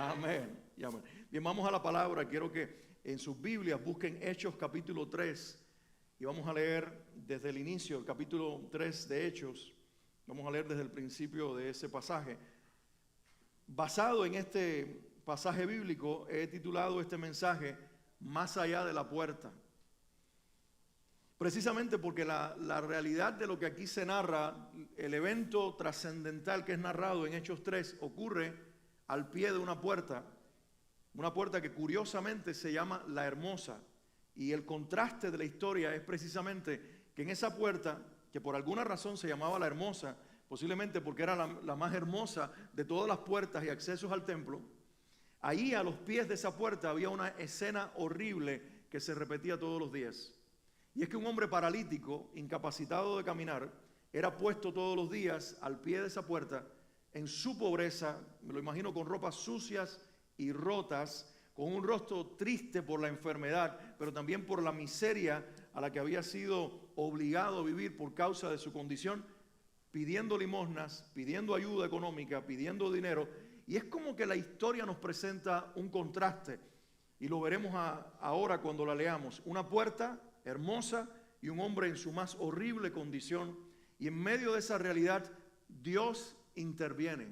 Amén. Y amén. Bien, vamos a la palabra. Quiero que en sus Biblias busquen Hechos capítulo 3 y vamos a leer desde el inicio, el capítulo 3 de Hechos. Vamos a leer desde el principio de ese pasaje. Basado en este pasaje bíblico, he titulado este mensaje Más allá de la puerta. Precisamente porque la realidad de lo que aquí se narra, el evento trascendental que es narrado en Hechos 3, ocurre al pie de una puerta que curiosamente se llama La Hermosa. Y el contraste de la historia es precisamente que en esa puerta, que por alguna razón se llamaba La Hermosa, posiblemente porque era la más hermosa de todas las puertas y accesos al templo, ahí a los pies de esa puerta había una escena horrible que se repetía todos los días. Y es que un hombre paralítico, incapacitado de caminar, era puesto todos los días al pie de esa puerta, en su pobreza, me lo imagino con ropas sucias y rotas, con un rostro triste por la enfermedad, pero también por la miseria a la que había sido obligado a vivir por causa de su condición, pidiendo limosnas, pidiendo ayuda económica, pidiendo dinero. Y es como que la historia nos presenta un contraste, y lo veremos ahora cuando la leamos. Una puerta hermosa y un hombre en su más horrible condición, y en medio de esa realidad Dios interviene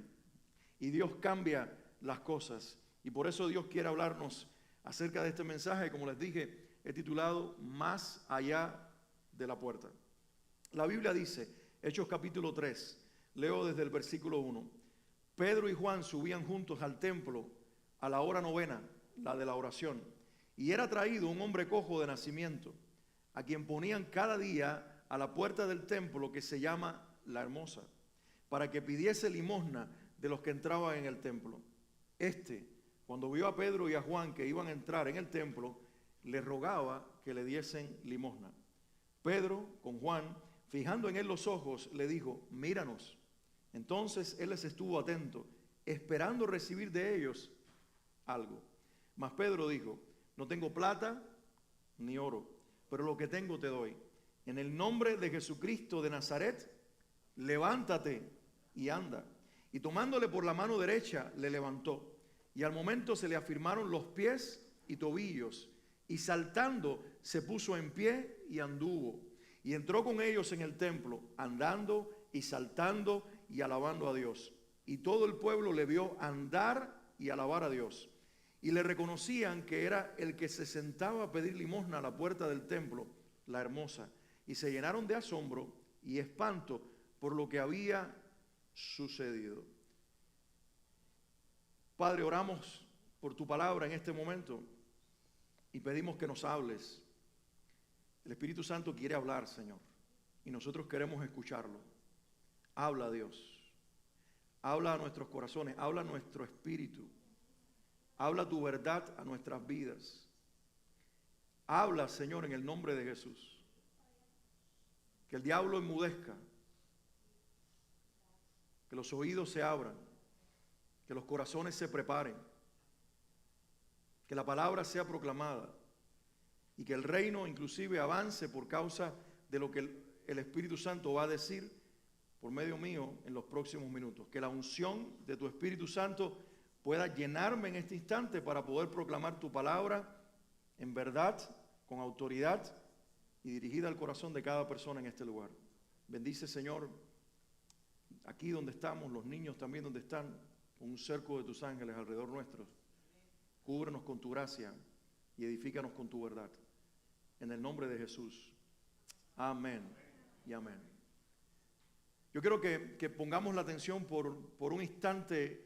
y Dios cambia las cosas, y por eso Dios quiere hablarnos acerca de este mensaje. Como les dije, he titulado Más allá de la puerta. La Biblia dice, Hechos capítulo 3, leo desde el versículo 1: Pedro y Juan subían juntos al templo a la hora novena, la de la oración, y era traído un hombre cojo de nacimiento, a quien ponían cada día a la puerta del templo que se llama La Hermosa, para que pidiese limosna de los que entraban en el templo. Cuando vio a Pedro y a Juan que iban a entrar en el templo, le rogaba que le diesen limosna. Pedro, con Juan, fijando en él los ojos, le dijo: míranos. Entonces él les estuvo atento, esperando recibir de ellos algo. Mas Pedro dijo: no tengo plata ni oro, pero lo que tengo te doy. En el nombre de Jesucristo de Nazaret, levántate y anda. Y tomándole por la mano derecha, le levantó. Y al momento se le afirmaron los pies y tobillos, y saltando se puso en pie y anduvo. Y entró con ellos en el templo, andando y saltando y alabando a Dios. Y todo el pueblo le vio andar y alabar a Dios. Y le reconocían que era el que se sentaba a pedir limosna a la puerta del templo, La Hermosa. Y se llenaron de asombro y espanto por lo que había sucedido. Padre, oramos por tu palabra en este momento y pedimos que nos hables. El Espíritu Santo quiere hablar, Señor, y nosotros queremos escucharlo. Habla, Dios. Habla a nuestros corazones, habla a nuestro espíritu. Habla tu verdad a nuestras vidas. Habla, Señor, en el nombre de Jesús. Que el diablo enmudezca. Que los oídos se abran. Que los corazones se preparen. Que la palabra sea proclamada. Y que el reino inclusive avance por causa de lo que el Espíritu Santo va a decir por medio mío en los próximos minutos. Que la unción de tu Espíritu Santo pueda llenarme en este instante para poder proclamar tu palabra en verdad, con autoridad y dirigida al corazón de cada persona en este lugar. Bendice, Señor, aquí donde estamos, los niños también donde están, con un cerco de tus ángeles alrededor nuestros. Cúbrenos con tu gracia y edifícanos con tu verdad. En el nombre de Jesús. Amén y amén. Yo quiero que pongamos la atención por un instante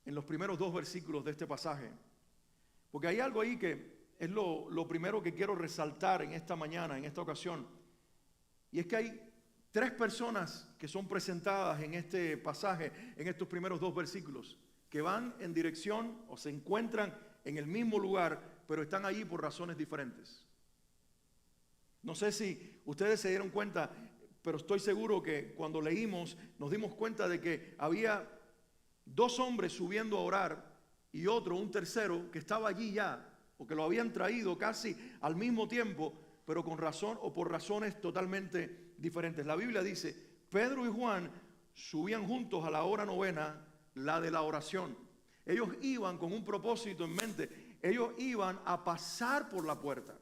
en los primeros dos versículos de este pasaje, porque hay algo ahí que es lo primero que quiero resaltar en esta mañana, en esta ocasión, y es que hay tres personas que son presentadas en este pasaje, en estos primeros dos versículos, que van en dirección o se encuentran en el mismo lugar, pero están allí por razones diferentes. No sé si ustedes se dieron cuenta, pero estoy seguro que cuando leímos nos dimos cuenta de que había dos hombres subiendo a orar y un tercero, que estaba allí ya, o que lo habían traído casi al mismo tiempo, pero con razón o por razones totalmente diferentes. La Biblia dice: Pedro y Juan subían juntos a la hora novena, la de la oración. Ellos iban con un propósito en mente. Ellos iban a pasar por la puerta.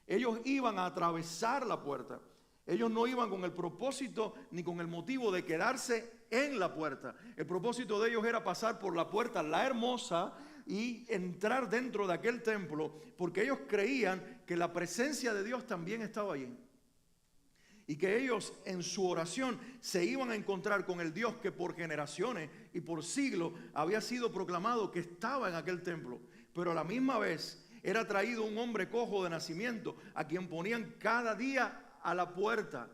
Ellos iban a atravesar la puerta. Ellos no iban con el propósito ni con el motivo de quedarse en la puerta. El propósito de ellos era pasar por la puerta, la hermosa, y entrar dentro de aquel templo, porque ellos creían que la presencia de Dios también estaba allí. Y que ellos en su oración se iban a encontrar con el Dios que por generaciones y por siglos había sido proclamado que estaba en aquel templo. Pero a la misma vez era traído un hombre cojo de nacimiento, a quien ponían cada día a la puerta.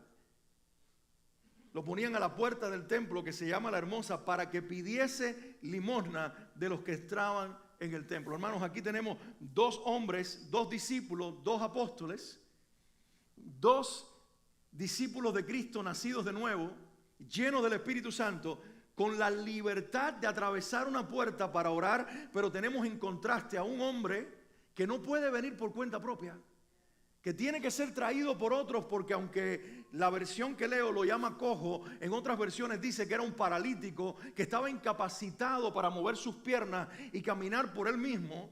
Lo ponían a la puerta del templo, que se llama la Hermosa, para que pidiese limosna de los que estaban en el templo. Hermanos, aquí tenemos dos hombres, dos discípulos, dos apóstoles, dos discípulos de Cristo nacidos de nuevo, llenos del Espíritu Santo, con la libertad de atravesar una puerta para orar, pero tenemos en contraste a un hombre que no puede venir por cuenta propia, que tiene que ser traído por otros, porque aunque la versión que leo lo llama cojo, en otras versiones dice que era un paralítico, que estaba incapacitado para mover sus piernas y caminar por él mismo,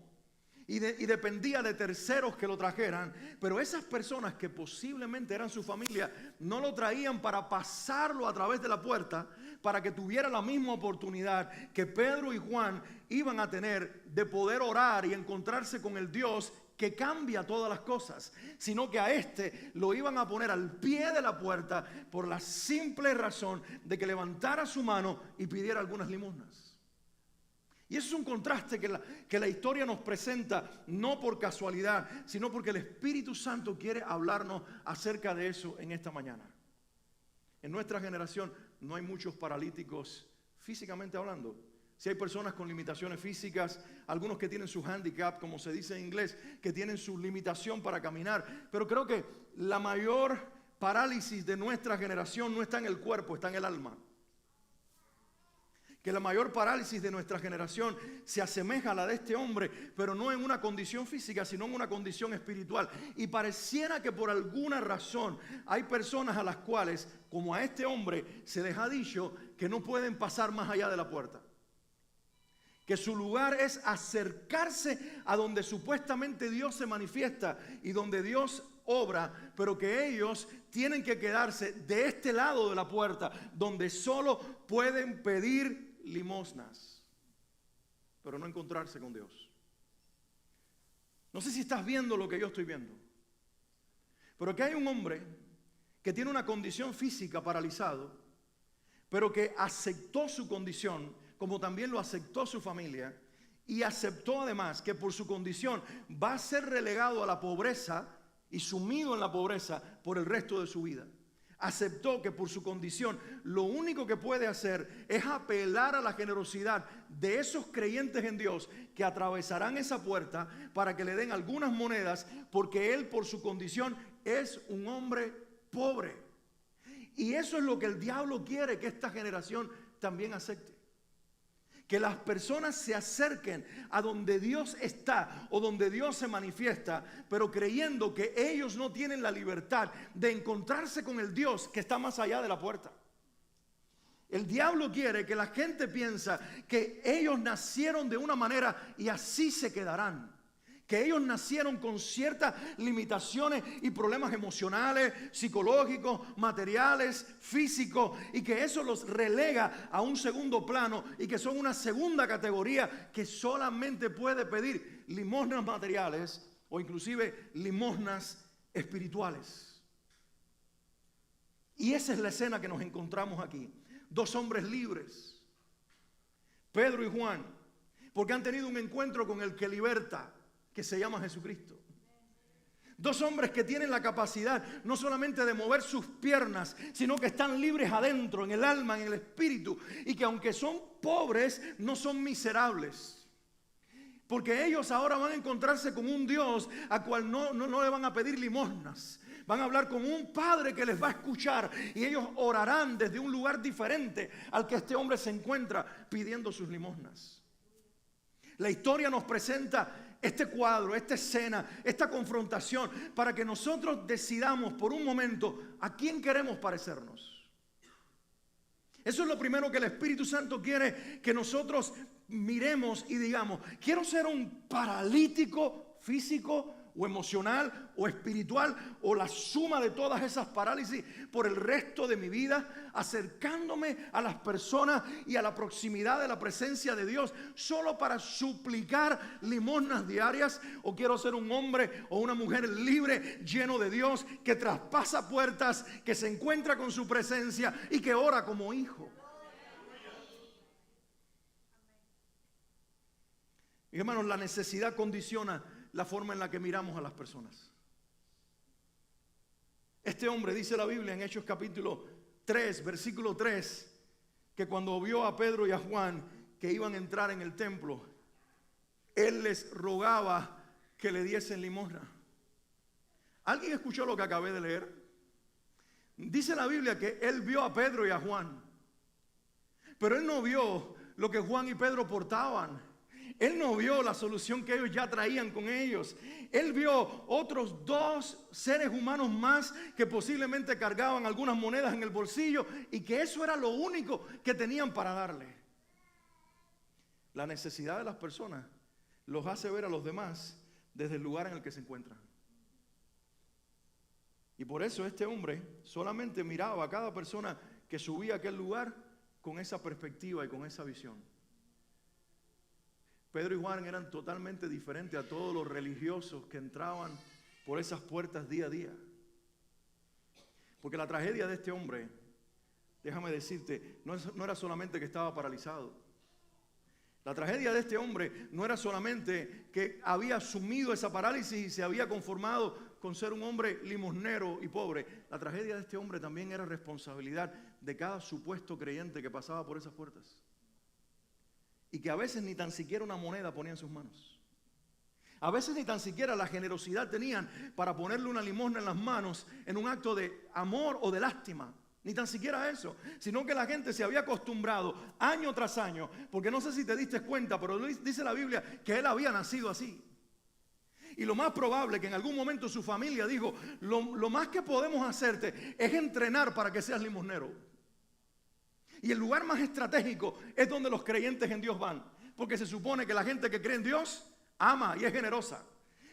y dependía de terceros que lo trajeran. Pero esas personas que posiblemente eran su familia, no lo traían para pasarlo a través de la puerta, para que tuviera la misma oportunidad que Pedro y Juan iban a tener de poder orar y encontrarse con el Dios que cambia todas las cosas, sino que a este lo iban a poner al pie de la puerta por la simple razón de que levantara su mano y pidiera algunas limosnas. Y eso es un contraste que la historia nos presenta, no por casualidad, sino porque el Espíritu Santo quiere hablarnos acerca de eso en esta mañana. En nuestra generación no hay muchos paralíticos físicamente hablando. Si hay personas con limitaciones físicas, algunos que tienen su handicap, como se dice en inglés, que tienen su limitación para caminar. Pero creo que la mayor parálisis de nuestra generación no está en el cuerpo, está en el alma. Que la mayor parálisis de nuestra generación se asemeja a la de este hombre, pero no en una condición física, sino en una condición espiritual. Y pareciera que por alguna razón hay personas a las cuales, como a este hombre, se les ha dicho que no pueden pasar más allá de la puerta. Que su lugar es acercarse a donde supuestamente Dios se manifiesta y donde Dios obra, pero que ellos tienen que quedarse de este lado de la puerta, donde solo pueden pedir limosnas, pero no encontrarse con Dios. No sé si estás viendo lo que yo estoy viendo, pero que hay un hombre que tiene una condición física paralizado, pero que aceptó su condición, como también lo aceptó su familia, y aceptó además que por su condición va a ser relegado a la pobreza y sumido en la pobreza por el resto de su vida. Aceptó que por su condición lo único que puede hacer es apelar a la generosidad de esos creyentes en Dios que atravesarán esa puerta para que le den algunas monedas, porque él por su condición es un hombre pobre. Y eso es lo que el diablo quiere que esta generación también acepte. Que las personas se acerquen a donde Dios está o donde Dios se manifiesta, pero creyendo que ellos no tienen la libertad de encontrarse con el Dios que está más allá de la puerta. El diablo quiere que la gente piensa que ellos nacieron de una manera y así se quedarán. Que ellos nacieron con ciertas limitaciones y problemas emocionales, psicológicos, materiales, físicos, y que eso los relega a un segundo plano y que son una segunda categoría que solamente puede pedir limosnas materiales o inclusive limosnas espirituales. Y esa es la escena que nos encontramos aquí. Dos hombres libres, Pedro y Juan, porque han tenido un encuentro con el que liberta, que se llama Jesucristo. Dos hombres que tienen la capacidad no solamente de mover sus piernas, sino que están libres adentro, en el alma, en el espíritu, y que aunque son pobres, no son miserables. Porque ellos ahora van a encontrarse con un Dios a cual no le van a pedir limosnas. Van a hablar con un Padre que les va a escuchar, y ellos orarán desde un lugar diferente al que este hombre se encuentra pidiendo sus limosnas. La historia nos presenta este cuadro, esta escena, esta confrontación, para que nosotros decidamos por un momento a quién queremos parecernos. Eso es lo primero que el Espíritu Santo quiere que nosotros miremos y digamos, quiero ser un paralítico físico o emocional o espiritual o la suma de todas esas parálisis por el resto de mi vida, acercándome a las personas y a la proximidad de la presencia de Dios solo para suplicar limosnas diarias, o quiero ser un hombre o una mujer libre, lleno de Dios, que traspasa puertas, que se encuentra con su presencia y que ora como hijo. Mis hermanos, la necesidad condiciona la forma en la que miramos a las personas. Este hombre, dice la Biblia en Hechos capítulo 3, versículo 3, que cuando vio a Pedro y a Juan que iban a entrar en el templo, él les rogaba que le diesen limosna. ¿Alguien escuchó lo que acabé de leer? Dice la Biblia que él vio a Pedro y a Juan, pero él no vio lo que Juan y Pedro portaban. Él no vio la solución que ellos ya traían con ellos. Él vio otros dos seres humanos más que posiblemente cargaban algunas monedas en el bolsillo y que eso era lo único que tenían para darle. La necesidad de las personas los hace ver a los demás desde el lugar en el que se encuentran. Y por eso este hombre solamente miraba a cada persona que subía a aquel lugar con esa perspectiva y con esa visión. Pedro y Juan eran totalmente diferentes a todos los religiosos que entraban por esas puertas día a día. Porque la tragedia de este hombre, déjame decirte, no era solamente que estaba paralizado. La tragedia de este hombre no era solamente que había asumido esa parálisis y se había conformado con ser un hombre limosnero y pobre. La tragedia de este hombre también era responsabilidad de cada supuesto creyente que pasaba por esas puertas. Y que a veces ni tan siquiera una moneda ponía en sus manos. A veces ni tan siquiera la generosidad tenían para ponerle una limosna en las manos en un acto de amor o de lástima. Ni tan siquiera eso, sino que la gente se había acostumbrado año tras año, porque no sé si te diste cuenta, pero dice la Biblia que él había nacido así. Y lo más probable que en algún momento su familia dijo, lo más que podemos hacerte es entrenar para que seas limosnero. Y el lugar más estratégico es donde los creyentes en Dios van, porque se supone que la gente que cree en Dios ama y es generosa.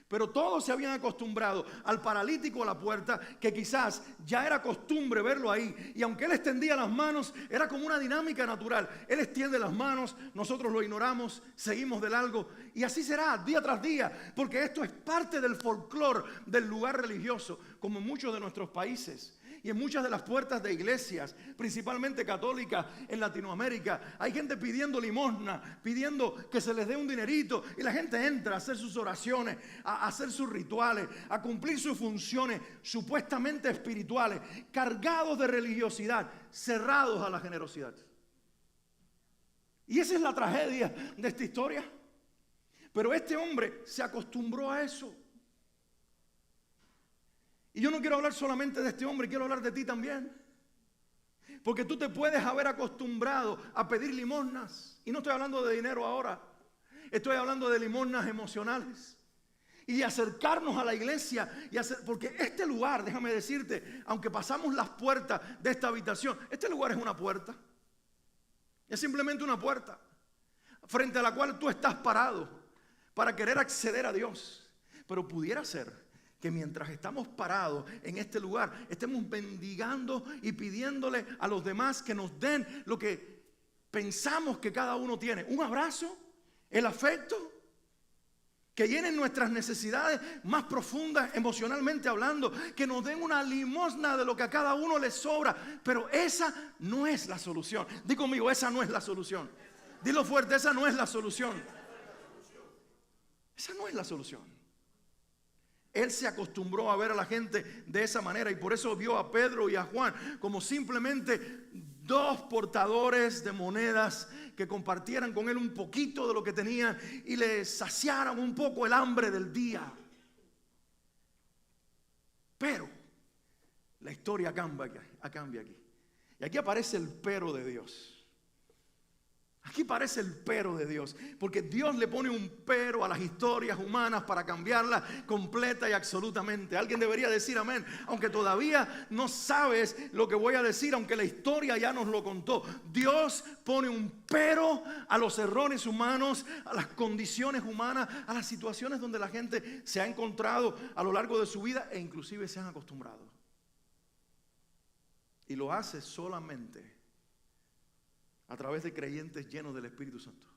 Pero todos se habían acostumbrado al paralítico a la puerta, que quizás ya era costumbre verlo ahí. Y aunque él extendía las manos, era como una dinámica natural. Él extiende las manos, nosotros lo ignoramos, seguimos de largo. Y así será día tras día, porque esto es parte del folclore del lugar religioso, como en muchos de nuestros países. Y en muchas de las puertas de iglesias, principalmente católicas en Latinoamérica, hay gente pidiendo limosna, pidiendo que se les dé un dinerito. Y la gente entra a hacer sus oraciones, a hacer sus rituales, a cumplir sus funciones supuestamente espirituales, cargados de religiosidad, cerrados a la generosidad. Y esa es la tragedia de esta historia. Pero este hombre se acostumbró a eso. Y yo no quiero hablar solamente de este hombre, quiero hablar de ti también. Porque tú te puedes haber acostumbrado a pedir limosnas. Y no estoy hablando de dinero ahora. Estoy hablando de limosnas emocionales. Y de acercarnos a la iglesia. Porque este lugar, déjame decirte, aunque pasamos las puertas de esta habitación, este lugar es una puerta. Es simplemente una puerta. Frente a la cual tú estás parado para querer acceder a Dios. Pero pudiera ser que mientras estamos parados en este lugar, estemos mendigando y pidiéndole a los demás que nos den lo que pensamos que cada uno tiene. Un abrazo, el afecto, que llenen nuestras necesidades más profundas emocionalmente hablando, que nos den una limosna de lo que a cada uno le sobra. Pero esa no es la solución. Di conmigo, esa no es la solución. Dilo fuerte, esa no es la solución. Esa no es la solución. Él se acostumbró a ver a la gente de esa manera y por eso vio a Pedro y a Juan como simplemente dos portadores de monedas que compartieran con él un poquito de lo que tenían y le saciaran un poco el hambre del día. Pero la historia cambia aquí. Y aquí aparece el pero de Dios. Aquí parece el pero de Dios, porque Dios le pone un pero a las historias humanas para cambiarlas completa y absolutamente. Alguien debería decir amén, aunque todavía no sabes lo que voy a decir, aunque la historia ya nos lo contó. Dios pone un pero a los errores humanos, a las condiciones humanas, a las situaciones donde la gente se ha encontrado a lo largo de su vida e inclusive se han acostumbrado. Y lo hace solamente a través de creyentes llenos del Espíritu Santo.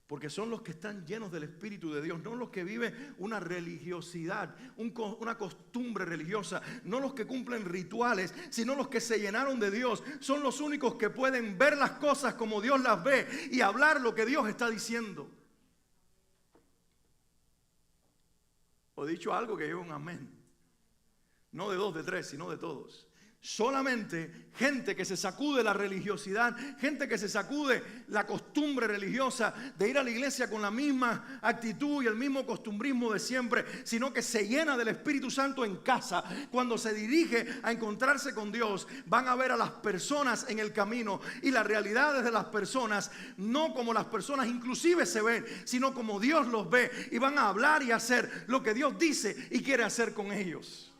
Porque son los que están llenos del Espíritu de Dios, no los que viven una religiosidad, una costumbre religiosa, no los que cumplen rituales, sino los que se llenaron de Dios. Son los únicos que pueden ver las cosas como Dios las ve y hablar lo que Dios está diciendo. O dicho algo que lleva un amén. No de dos, de tres, sino de todos. Solamente gente que se sacude la religiosidad, gente que se sacude la costumbre religiosa de ir a la iglesia con la misma actitud y el mismo costumbrismo de siempre, sino que se llena del Espíritu Santo en casa. Cuando se dirige a encontrarse con Dios, van a ver a las personas en el camino y las realidades de las personas, no como las personas inclusive se ven, sino como Dios los ve, y van a hablar y hacer lo que Dios dice y quiere hacer con ellos.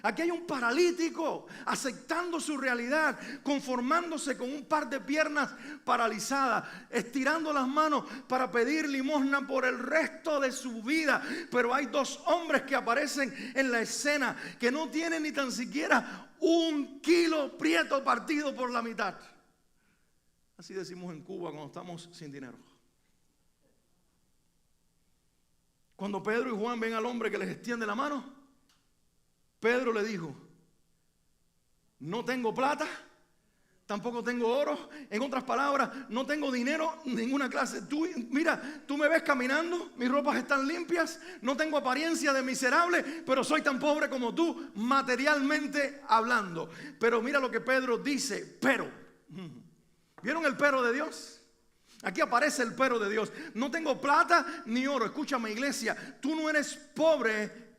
Aquí hay un paralítico aceptando su realidad, conformándose con un par de piernas paralizadas, estirando las manos para pedir limosna por el resto de su vida. Pero hay dos hombres que aparecen en la escena que no tienen ni tan siquiera 1 kilo prieto partido por la mitad. Así decimos en Cuba cuando estamos sin dinero. Cuando Pedro y Juan ven al hombre que les extiende la mano, Pedro le dijo: no tengo plata, tampoco tengo oro. En otras palabras, no tengo dinero, ninguna clase. Mira, tú me ves caminando, mis ropas están limpias, no tengo apariencia de miserable, pero soy tan pobre como tú, materialmente hablando. Pero mira lo que Pedro dice, pero. ¿Vieron el pero de Dios? Aquí aparece el pero de Dios. No tengo plata ni oro. Escúchame, iglesia, tú no eres pobre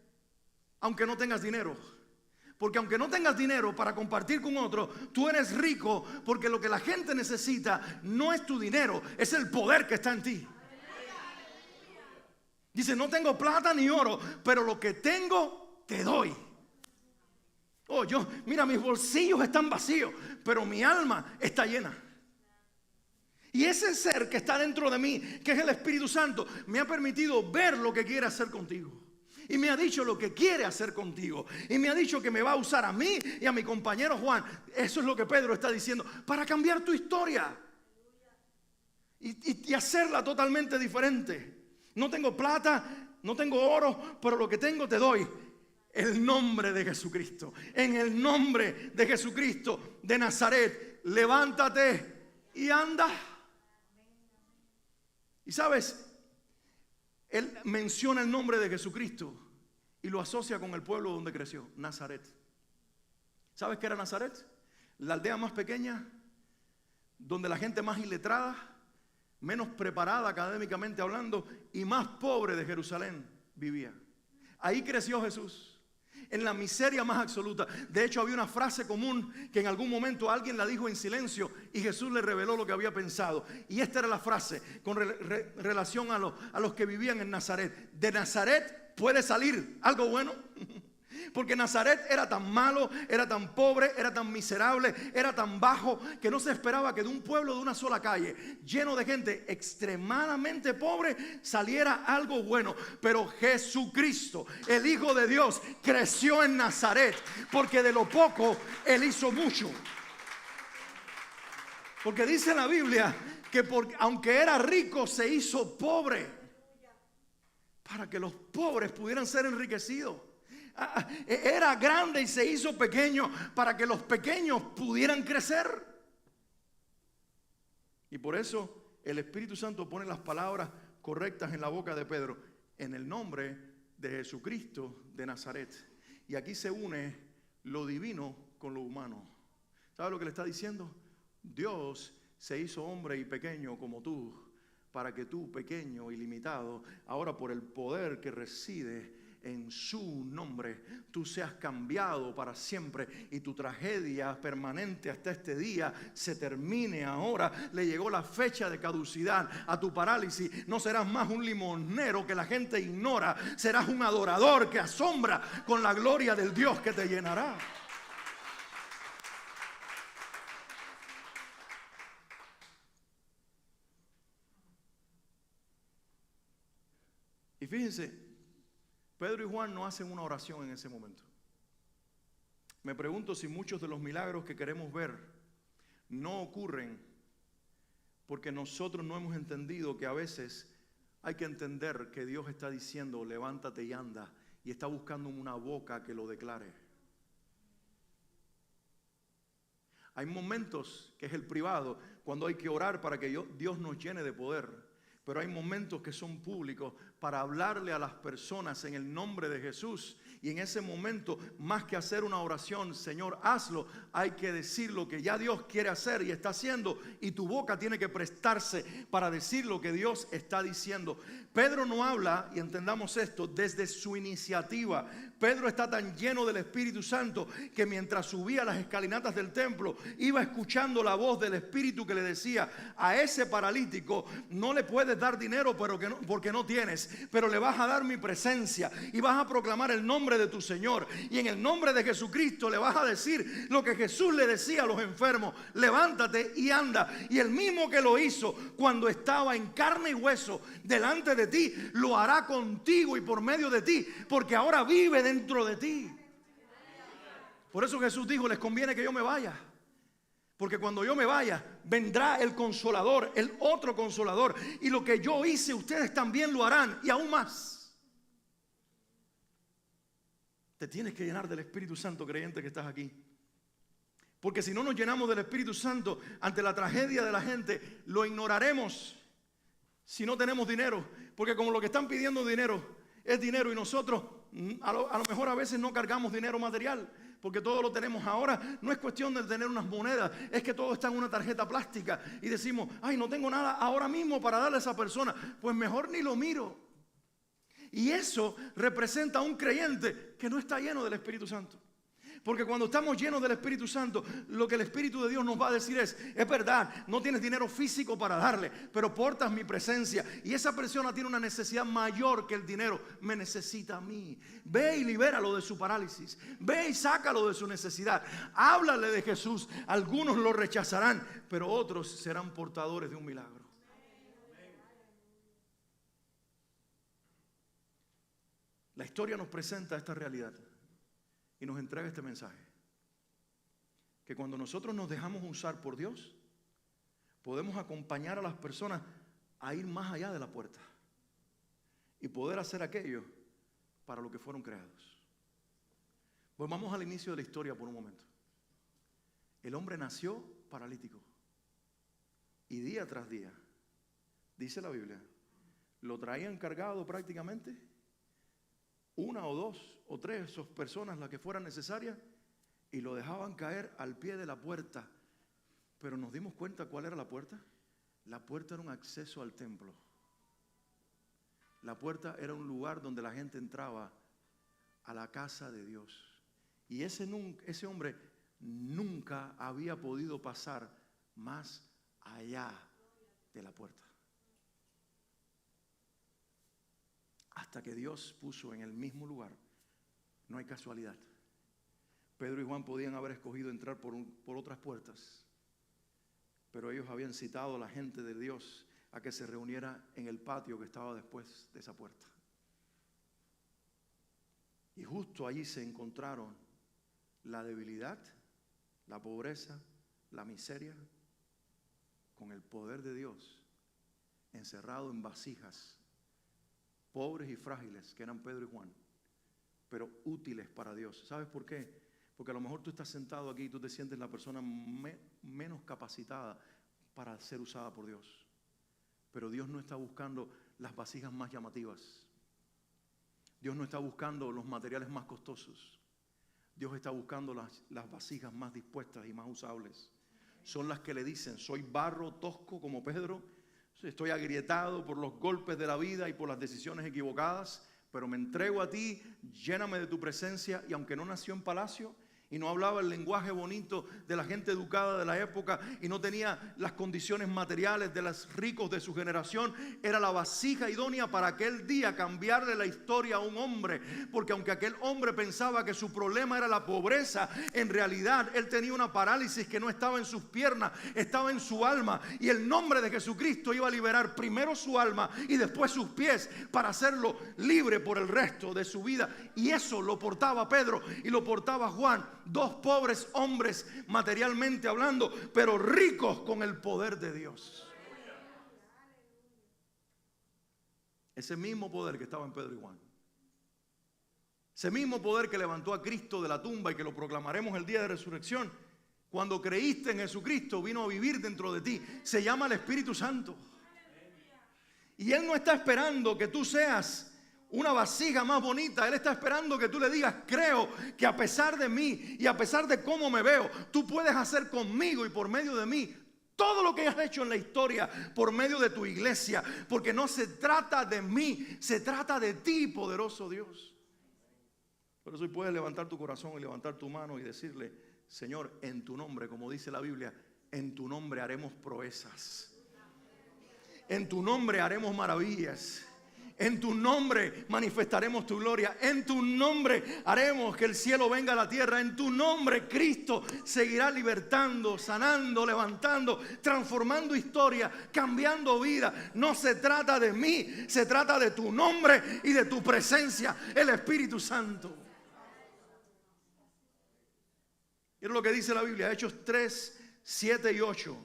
aunque no tengas dinero. Porque aunque no tengas dinero para compartir con otro, tú eres rico, porque lo que la gente necesita no es tu dinero, es el poder que está en ti. Dice: no tengo plata ni oro, pero lo que tengo te doy. Oh, mira, mis bolsillos están vacíos, pero mi alma está llena. Y ese ser que está dentro de mí, que es el Espíritu Santo, me ha permitido ver lo que quiere hacer contigo. Y me ha dicho lo que quiere hacer contigo. Y me ha dicho que me va a usar a mí y a mi compañero Juan. Eso es lo que Pedro está diciendo, para cambiar tu historia y hacerla totalmente diferente. No tengo plata, no tengo oro, pero lo que tengo te doy. El nombre de Jesucristo. En el nombre de Jesucristo de Nazaret, levántate y anda. Y sabes, él menciona el nombre de Jesucristo y lo asocia con el pueblo donde creció, Nazaret. ¿Sabes qué era Nazaret? La aldea más pequeña, donde la gente más iletrada, menos preparada académicamente hablando y más pobre de Jerusalén vivía. Ahí creció Jesús, en la miseria más absoluta. De hecho, había una frase común que en algún momento alguien la dijo en silencio y Jesús le reveló lo que había pensado. Y esta era la frase con relación a los que vivían en Nazaret. De Nazaret puede salir algo bueno. Porque Nazaret era tan malo, era tan pobre, era tan miserable, era tan bajo, que no se esperaba que de un pueblo de una sola calle, lleno de gente extremadamente pobre, saliera algo bueno. Pero Jesucristo, el Hijo de Dios, creció en Nazaret, porque de lo poco Él hizo mucho. Porque dice la Biblia que aunque era rico, se hizo pobre, para que los pobres pudieran ser enriquecidos. Era grande y se hizo pequeño para que los pequeños pudieran crecer. Y por eso el Espíritu Santo pone las palabras correctas en la boca de Pedro: en el nombre de Jesucristo de Nazaret. Y aquí se une lo divino con lo humano. ¿Sabe lo que le está diciendo? Dios se hizo hombre y pequeño como tú, para que tú, pequeño y limitado, ahora por el poder que reside en su nombre tú seas cambiado para siempre y tu tragedia permanente hasta este día se termine ahora. Le llegó la fecha de caducidad a tu parálisis. No serás más un limonero que la gente ignora, serás un adorador que asombra con la gloria del Dios que te llenará. Y fíjense, Pedro y Juan no hacen una oración en ese momento. Me pregunto si muchos de los milagros que queremos ver no ocurren porque nosotros no hemos entendido que a veces hay que entender que Dios está diciendo levántate y anda, y está buscando una boca que lo declare. Hay momentos que es el privado, cuando hay que orar para que Dios nos llene de poder. Pero hay momentos que son públicos para hablarle a las personas en el nombre de Jesús. Y en ese momento, más que hacer una oración, Señor, hazlo, hay que decir lo que ya Dios quiere hacer y está haciendo. Y tu boca tiene que prestarse para decir lo que Dios está diciendo. Pedro no habla, y entendamos esto, desde su iniciativa. Pedro está tan lleno del Espíritu Santo que mientras subía las escalinatas del templo, iba escuchando la voz del Espíritu que le decía: a ese paralítico no le puedes dar dinero porque no tienes, pero le vas a dar mi presencia y vas a proclamar el nombre de tu Señor, y en el nombre de Jesucristo le vas a decir lo que Jesús le decía a los enfermos: levántate y anda. Y el mismo que lo hizo cuando estaba en carne y hueso delante de ti, lo hará contigo y por medio de ti, porque ahora vive dentro de ti. Por eso Jesús dijo: les conviene que yo me vaya, porque cuando yo me vaya, vendrá el Consolador, el otro Consolador. Y lo que yo hice, ustedes también lo harán, y aún más. Te tienes que llenar del Espíritu Santo, creyente que estás aquí. Porque si no nos llenamos del Espíritu Santo, ante la tragedia de la gente, lo ignoraremos si no tenemos dinero. Porque como lo que están pidiendo dinero es dinero, y nosotros a lo mejor a veces no cargamos dinero material, porque todo lo tenemos ahora. No es cuestión de tener unas monedas, es que todo está en una tarjeta plástica y decimos: ay, no tengo nada ahora mismo para darle a esa persona, pues mejor ni lo miro. Y eso representa a un creyente que no está lleno del Espíritu Santo. Porque cuando estamos llenos del Espíritu Santo, lo que el Espíritu de Dios nos va a decir es verdad, no tienes dinero físico para darle, pero portas mi presencia. Y esa persona tiene una necesidad mayor que el dinero, me necesita a mí. Ve y libéralo de su parálisis, ve y sácalo de su necesidad. Háblale de Jesús. Algunos lo rechazarán, pero otros serán portadores de un milagro. La historia nos presenta esta realidad y nos entrega este mensaje: que cuando nosotros nos dejamos usar por Dios, podemos acompañar a las personas a ir más allá de la puerta y poder hacer aquello para lo que fueron creados. Pues vamos al inicio de la historia por un momento. El hombre nació paralítico y día tras día, dice la Biblia, lo traían cargado prácticamente una o dos o tres personas, las que fueran necesarias, y lo dejaban caer al pie de la puerta. Pero nos dimos cuenta cuál era la puerta. La puerta era un acceso al templo. La puerta era un lugar donde la gente entraba a la casa de Dios. Y ese hombre nunca había podido pasar más allá de la puerta. Hasta que Dios puso en el mismo lugar. No hay casualidad. Pedro y Juan podían haber escogido entrar por otras puertas, pero ellos habían citado a la gente de Dios a que se reuniera en el patio que estaba después de esa puerta. Y justo allí se encontraron la debilidad, la pobreza, la miseria, con el poder de Dios encerrado en vasijas, pobres y frágiles, que eran Pedro y Juan, pero útiles para Dios. ¿Sabes por qué? Porque a lo mejor tú estás sentado aquí y tú te sientes la persona menos capacitada para ser usada por Dios. Pero Dios no está buscando las vasijas más llamativas. Dios no está buscando los materiales más costosos. Dios está buscando las vasijas más dispuestas y más usables. Son las que le dicen: soy barro tosco como Pedro, estoy agrietado por los golpes de la vida y por las decisiones equivocadas, pero me entrego a ti, lléname de tu presencia. Y aunque no nació en palacio y no hablaba el lenguaje bonito de la gente educada de la época y no tenía las condiciones materiales de los ricos de su generación, era la vasija idónea para aquel día cambiarle la historia a un hombre, porque aunque aquel hombre pensaba que su problema era la pobreza, en realidad él tenía una parálisis que no estaba en sus piernas, estaba en su alma, y el nombre de Jesucristo iba a liberar primero su alma y después sus pies para hacerlo libre por el resto de su vida. Y eso lo portaba Pedro y lo portaba Juan, dos pobres hombres materialmente hablando, pero ricos con el poder de Dios. Ese mismo poder que estaba en Pedro y Juan, ese mismo poder que levantó a Cristo de la tumba y que lo proclamaremos el día de resurrección, cuando creíste en Jesucristo vino a vivir dentro de ti. Se llama el Espíritu Santo. Y Él no está esperando que tú seas una vasija más bonita. Él está esperando que tú le digas: creo que a pesar de mí y a pesar de cómo me veo, tú puedes hacer conmigo y por medio de mí todo lo que has hecho en la historia por medio de tu iglesia. Porque no se trata de mí, se trata de ti, poderoso Dios. Por eso hoy puedes levantar tu corazón y levantar tu mano y decirle: Señor, en tu nombre, como dice la Biblia, en tu nombre haremos proezas. En tu nombre haremos maravillas. En tu nombre manifestaremos tu gloria. En tu nombre haremos que el cielo venga a la tierra. En tu nombre Cristo seguirá libertando, sanando, levantando, transformando historia, cambiando vida. No se trata de mí, se trata de tu nombre y de tu presencia, el Espíritu Santo. Es lo que dice la Biblia, Hechos 3, 7 y 8.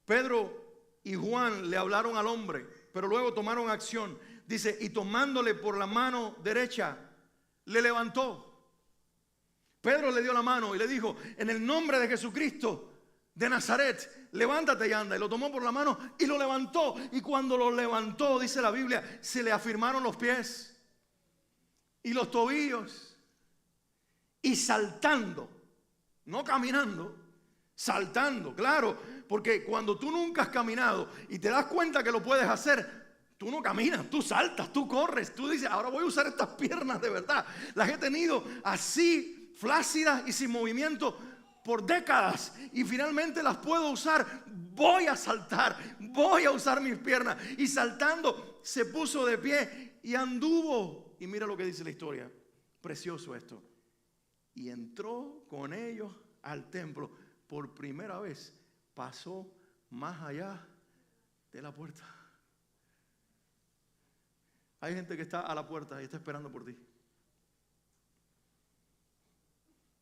Pedro y Juan le hablaron al hombre, pero luego tomaron acción. Dice: y tomándole por la mano derecha, le levantó. Pedro le dio la mano y le dijo: en el nombre de Jesucristo de Nazaret, levántate y anda. Y lo tomó por la mano y lo levantó. Y cuando lo levantó, dice la Biblia, se le afirmaron los pies y los tobillos. Y saltando, no caminando, saltando, claro, porque cuando tú nunca has caminado y te das cuenta que lo puedes hacer, tú no caminas, tú saltas, tú corres, tú dices: ahora voy a usar estas piernas de verdad. Las he tenido así, flácidas y sin movimiento por décadas, y finalmente las puedo usar. Voy a saltar, voy a usar mis piernas. Y saltando se puso de pie y anduvo. Y mira lo que dice la historia, precioso esto. Y entró con ellos al templo. Por primera vez pasó más allá de la puerta. Hay gente que está a la puerta y está esperando por ti.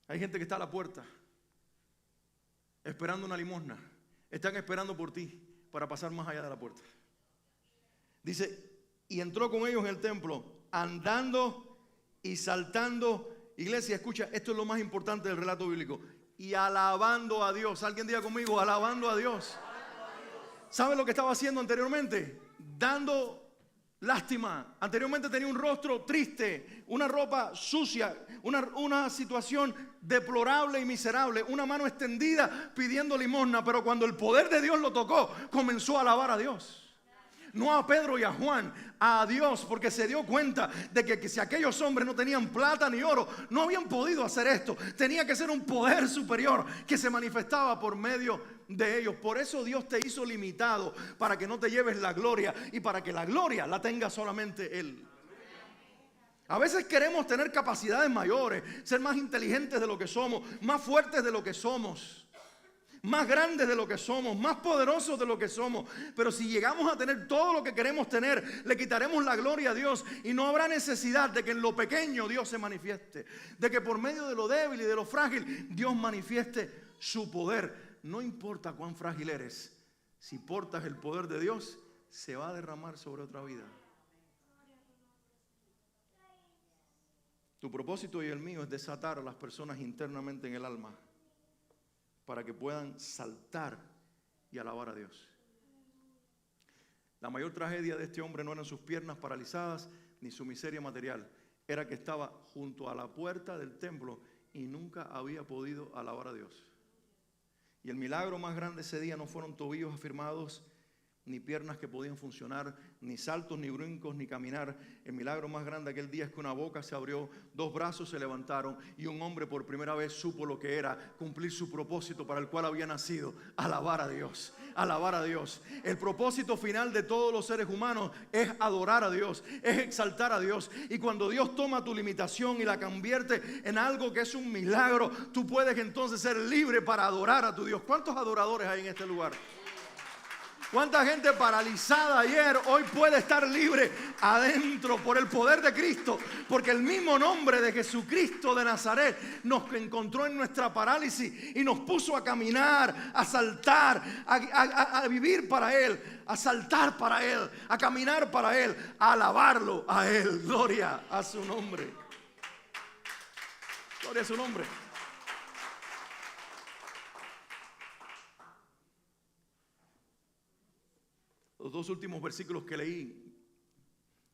Hay gente que está a la puerta esperando una limosna. Están esperando por ti para pasar más allá de la puerta. Dice: y entró con ellos en el templo, andando y saltando. Iglesia, escucha, esto es lo más importante del relato bíblico. Y alabando a Dios. Alguien diga conmigo: alabando a Dios. ¿Sabe lo que estaba haciendo anteriormente? Dando lástima. Anteriormente tenía un rostro triste, una ropa sucia, una situación deplorable y miserable, una mano extendida pidiendo limosna. Pero cuando el poder de Dios lo tocó, comenzó a alabar a Dios. No a Pedro y a Juan, a Dios, porque se dio cuenta de que si aquellos hombres no tenían plata ni oro, no habían podido hacer esto. Tenía que ser un poder superior que se manifestaba por medio de ellos. Por eso Dios te hizo limitado, para que no te lleves la gloria y para que la gloria la tenga solamente Él. A veces queremos tener capacidades mayores, ser más inteligentes de lo que somos, más fuertes de lo que somos, más grandes de lo que somos, más poderosos de lo que somos. Pero si llegamos a tener todo lo que queremos tener, le quitaremos la gloria a Dios y no habrá necesidad de que en lo pequeño Dios se manifieste, de que por medio de lo débil y de lo frágil Dios manifieste su poder. No importa cuán frágil eres, si portas el poder de Dios, se va a derramar sobre otra vida. Tu propósito y el mío es desatar a las personas internamente en el alma, para que puedan saltar y alabar a Dios. La mayor tragedia de este hombre no eran sus piernas paralizadas ni su miseria material. Era que estaba junto a la puerta del templo y nunca había podido alabar a Dios. Y el milagro más grande ese día no fueron tobillos afirmados ni piernas que podían funcionar, ni saltos, ni brincos, ni caminar. El milagro más grande aquel día es que una boca se abrió, 2 brazos se levantaron y un hombre por primera vez supo lo que era cumplir su propósito para el cual había nacido: alabar a Dios, alabar a Dios. El propósito final de todos los seres humanos es adorar a Dios, es exaltar a Dios. Y cuando Dios toma tu limitación y la convierte en algo que es un milagro, tú puedes entonces ser libre para adorar a tu Dios. ¿Cuántos adoradores hay en este lugar? ¿Cuánta gente paralizada ayer hoy puede estar libre adentro por el poder de Cristo? Porque el mismo nombre de Jesucristo de Nazaret nos encontró en nuestra parálisis y nos puso a caminar, a saltar, a vivir para Él, a saltar para Él, a caminar para Él, a alabarlo a Él. Gloria a su nombre. Gloria a su nombre. Los 2 últimos versículos que leí,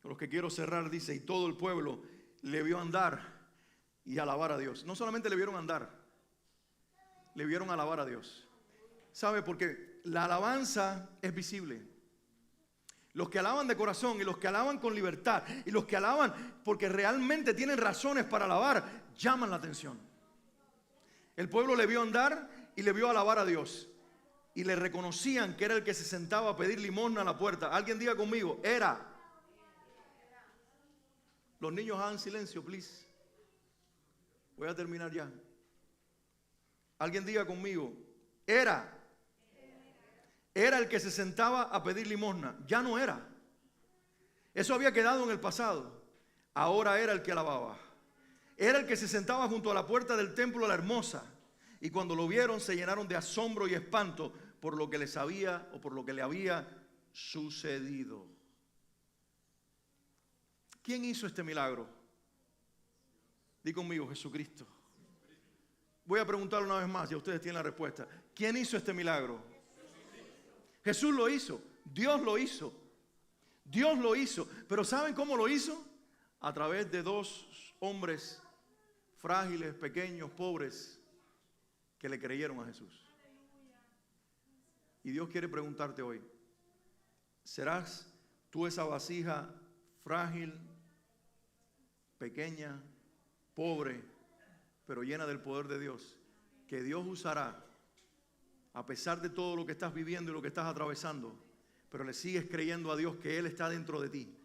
con los que quiero cerrar, dice: y todo el pueblo le vio andar y alabar a Dios. No solamente le vieron andar, le vieron alabar a Dios. ¿Sabe? Porque la alabanza es visible. Los que alaban de corazón y los que alaban con libertad y los que alaban porque realmente tienen razones para alabar, llaman la atención. El pueblo le vio andar y le vio alabar a Dios. Y le reconocían que era el que se sentaba a pedir limosna a la puerta. Alguien diga conmigo: era. Los niños hagan silencio, please. Voy a terminar ya. Alguien diga conmigo: era. Era el que se sentaba a pedir limosna. Ya no era. Eso había quedado en el pasado. Ahora era el que alababa. Era el que se sentaba junto a la puerta del templo de la hermosa. Y cuando lo vieron se llenaron de asombro y espanto por lo que les había o por lo que le había sucedido. ¿Quién hizo este milagro? Di conmigo: Jesucristo. Voy a preguntar una vez más y ustedes tienen la respuesta. ¿Quién hizo este milagro? Jesús lo hizo. Dios lo hizo. Dios lo hizo. Pero ¿saben cómo lo hizo? A través de 2 hombres frágiles, pequeños, pobres, que le creyeron a Jesús. Y Dios quiere preguntarte hoy: ¿serás tú esa vasija frágil, pequeña, pobre, pero llena del poder de Dios, que Dios usará a pesar de todo lo que estás viviendo y lo que estás atravesando, pero le sigues creyendo a Dios que Él está dentro de ti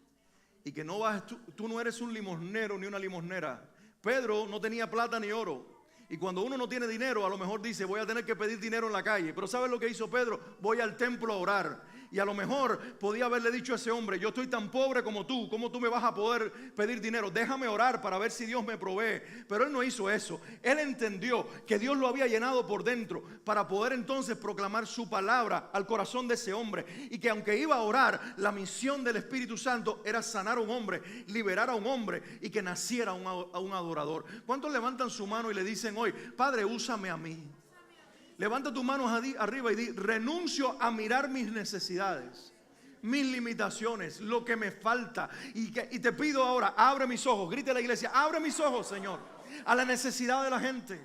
y que no vas, tú no eres un limosnero ni una limosnera? Pedro no tenía plata ni oro. Y cuando uno no tiene dinero, a lo mejor dice: voy a tener que pedir dinero en la calle. Pero ¿sabes lo que hizo Pedro? Voy al templo a orar. Y a lo mejor podía haberle dicho a ese hombre: yo estoy tan pobre como tú, ¿cómo tú me vas a poder pedir dinero? Déjame orar para ver si Dios me provee. Pero él no hizo eso. Él entendió que Dios lo había llenado por dentro para poder entonces proclamar su palabra al corazón de ese hombre. Y que aunque iba a orar, la misión del Espíritu Santo era sanar a un hombre, liberar a un hombre y que naciera un adorador. ¿Cuántos levantan su mano y le dicen hoy: Padre, úsame a mí? Levanta tus manos arriba y di: renuncio a mirar mis necesidades, mis limitaciones, lo que me falta. Y te pido ahora: abre mis ojos. Grite a la iglesia: abre mis ojos, Señor, a la necesidad de la gente.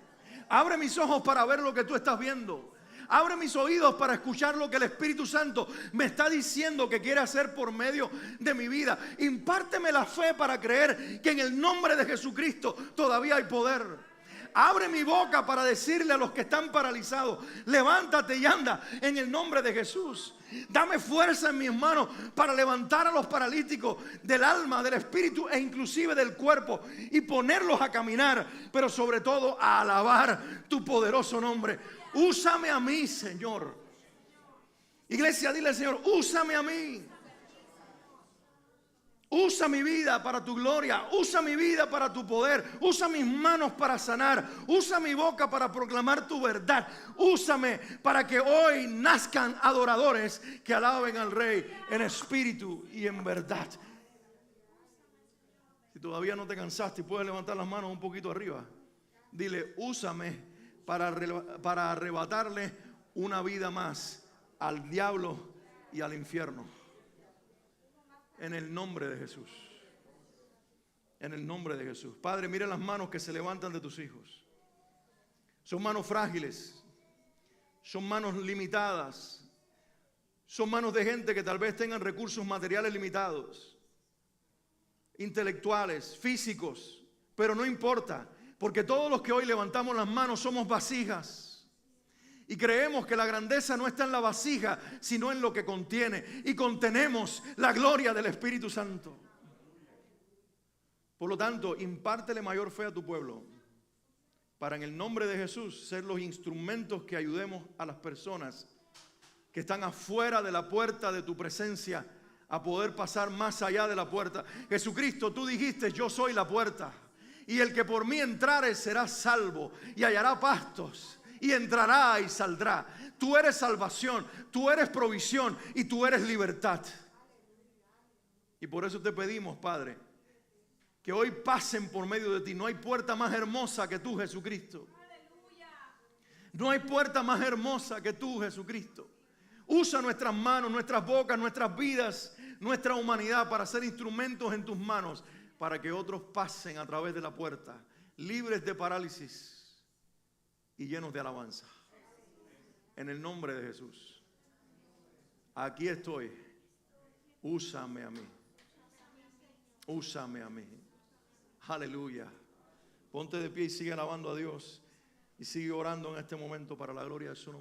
Abre mis ojos para ver lo que tú estás viendo. Abre mis oídos para escuchar lo que el Espíritu Santo me está diciendo que quiere hacer por medio de mi vida. Impárteme la fe para creer que en el nombre de Jesucristo todavía hay poder. Abre mi boca para decirle a los que están paralizados: levántate y anda en el nombre de Jesús. Dame fuerza en mis manos para levantar a los paralíticos del alma, del espíritu e inclusive del cuerpo y ponerlos a caminar, pero sobre todo a alabar tu poderoso nombre. Úsame a mí, Señor. Iglesia, dile al Señor: úsame a mí. Usa mi vida para tu gloria, usa mi vida para tu poder, usa mis manos para sanar, usa mi boca para proclamar tu verdad. Úsame para que hoy nazcan adoradores que alaben al Rey en espíritu y en verdad. Si todavía no te cansaste y puedes levantar las manos un poquito arriba, dile: úsame para arrebatarle una vida más al diablo y al infierno. En el nombre de Jesús. En el nombre de Jesús. Padre, mira las manos que se levantan de tus hijos. Son manos frágiles. Son manos limitadas. Son manos de gente que tal vez tengan recursos materiales limitados, intelectuales, físicos, pero no importa, porque todos los que hoy levantamos las manos somos vasijas. Y creemos que la grandeza no está en la vasija, sino en lo que contiene. Y contenemos la gloria del Espíritu Santo. Por lo tanto, impártele mayor fe a tu pueblo, para en el nombre de Jesús ser los instrumentos que ayudemos a las personas que están afuera de la puerta de tu presencia a poder pasar más allá de la puerta. Jesucristo, tú dijiste, yo soy la puerta, y el que por mí entrare será salvo y hallará pastos y entrará y saldrá. Tú eres salvación, tú eres provisión y tú eres libertad. Y por eso te pedimos, Padre, que hoy pasen por medio de ti. No hay puerta más hermosa que tú, Jesucristo. No hay puerta más hermosa que tú, Jesucristo. Usa nuestras manos, nuestras bocas, nuestras vidas, nuestra humanidad para ser instrumentos en tus manos, para que otros pasen a través de la puerta, libres de parálisis y llenos de alabanza. En el nombre de Jesús. Aquí estoy. Úsame a mí. Úsame a mí. Aleluya. Ponte de pie y sigue alabando a Dios. Y sigue orando en este momento para la gloria de su nombre.